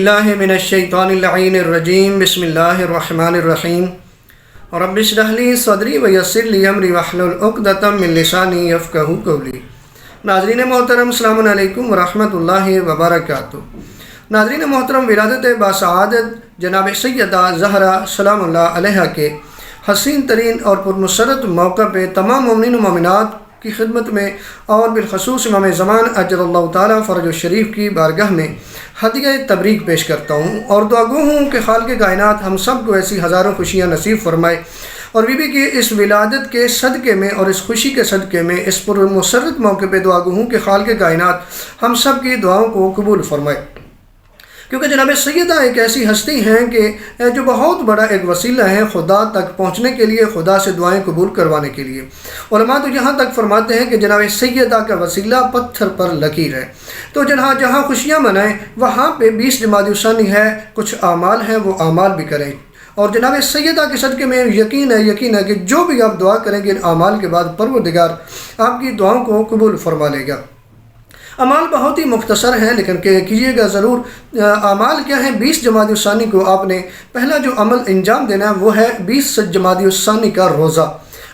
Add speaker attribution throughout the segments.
Speaker 1: باللہ من الشیطان اللعین الرجیم بسم اللہ الرحمن الرحیم رب اشرح لی صدری ویسر لی امری واحلل عقدۃ من لسانی یفقہوا قولی۔ ناظرین محترم السلام علیکم ورحمۃ اللہ وبرکاتہ۔ ناظرین محترم، ولادت باسعادت جناب سیدہ زہرا سلام اللہ علیہا کے حسین ترین اور پرمسرت موقع پہ تمام مومنین و مومنات کی خدمت میں اور بالخصوص امام زمان اجل اللہ تعالیٰ فرج الشریف کی بارگاہ میں ہدیہ تبریک پیش کرتا ہوں اور دعا گو ہوں کہ خالق کائنات ہم سب کو ایسی ہزاروں خوشیاں نصیب فرمائے، اور بی بی کی اس ولادت کے صدقے میں اور اس خوشی کے صدقے میں اس پرمسرت موقع پہ دعا گو ہوں کہ خالق کائنات ہم سب کی دعاؤں کو قبول فرمائے، کیونکہ جناب سیدہ ایک ایسی ہستی ہیں کہ جو بہت بڑا ایک وسیلہ ہے خدا تک پہنچنے کے لیے، خدا سے دعائیں قبول کروانے کے لیے۔ علماء تو یہاں تک فرماتے ہیں کہ جناب سیدہ کا وسیلہ پتھر پر لکیر ہے، تو جہاں خوشیاں منائیں وہاں پہ 20 جمادی الثانی ہے، کچھ اعمال ہیں وہ اعمال بھی کریں، اور جناب سیدہ کے صدقے میں یقین ہے کہ جو بھی آپ دعا کریں گے ان اعمال کے بعد پروردگار آپ کی دعاؤں کو قبول فرما لے گا۔ اعمال بہت ہی مختصر ہیں لیکن کیجیے گا ضرور۔ اعمال کیا ہیں؟ 20 جمادی الثانی کو آپ نے پہلا جو عمل انجام دینا ہے وہ ہے 20 جمادی الثانی کا روزہ۔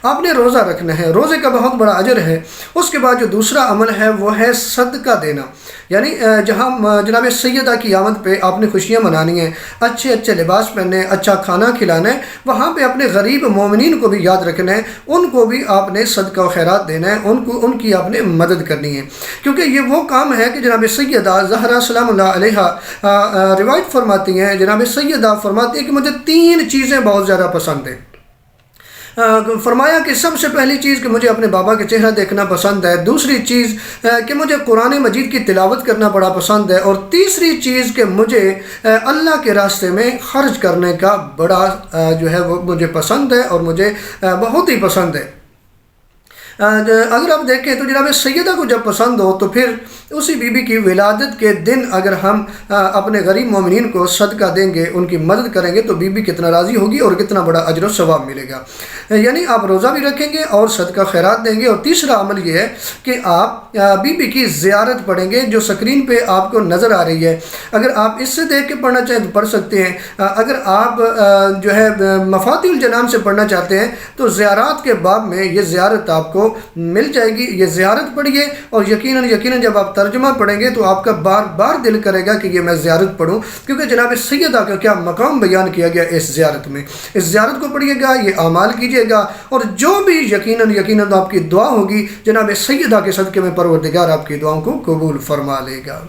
Speaker 1: آپ نے روزہ رکھنا ہے، روزے کا بہت بڑا اجر ہے۔ اس کے بعد جو دوسرا عمل ہے وہ ہے صدقہ دینا، یعنی جہاں جناب سیدہ کی آمد پہ آپ نے خوشیاں منانی ہیں، اچھے لباس پہننے، اچھا کھانا کھلانا ہے، وہاں پہ اپنے غریب مومنین کو بھی یاد رکھنا ہے، ان کو بھی آپ نے صدقہ و خیرات دینا ہے، ان کی آپ نے مدد کرنی ہے، کیونکہ یہ وہ کام ہے کہ جناب سیدہ زہرا سلام اللہ علیہا روایت فرماتی ہیں، جناب سیدہ فرماتی ہیں کہ مجھے 3 چیزیں بہت زیادہ پسند ہیں۔ فرمایا کہ سب سے پہلی چیز کہ مجھے اپنے بابا کے چہرہ دیکھنا پسند ہے، دوسری چیز کہ مجھے قرآن مجید کی تلاوت کرنا بڑا پسند ہے، اور تیسری چیز کہ مجھے اللہ کے راستے میں خرچ کرنے کا بڑا جو ہے وہ مجھے پسند ہے اور مجھے بہت ہی پسند ہے۔ اگر آپ دیکھیں تو جناب سیدہ کو جب پسند ہو تو پھر اسی بی بی کی ولادت کے دن اگر ہم اپنے غریب مومنین کو صدقہ دیں گے، ان کی مدد کریں گے، تو بی بی کتنا راضی ہوگی اور کتنا بڑا اجر و ثواب ملے گا۔ یعنی آپ روزہ بھی رکھیں گے اور صدقہ خیرات دیں گے، اور تیسرا عمل یہ ہے کہ آپ بی بی کی زیارت پڑھیں گے جو سکرین پہ آپ کو نظر آ رہی ہے۔ اگر آپ اس سے دیکھ کے پڑھنا چاہیں تو پڑھ سکتے ہیں، اگر آپ جو ہے مفاتیح الجنان سے پڑھنا چاہتے ہیں تو زیارات کے باب میں یہ زیارت آپ کو مل جائے گی۔ یہ زیارت پڑھیے، اور یقیناً جب آپ ترجمہ پڑھیں گے تو آپ کا بار بار دل کرے گا کہ یہ میں زیارت پڑھوں، کیونکہ جناب سیدہ کا کیا مقام بیان کیا گیا اس زیارت میں۔ اس زیارت کو پڑھیے گا، یہ اعمال کیجیے گا، اور جو بھی یقیناً آپ کی دعا ہوگی جناب سیدہ کے صدقے میں پروردگار آپ کی دعاؤں کو قبول فرما لے گا۔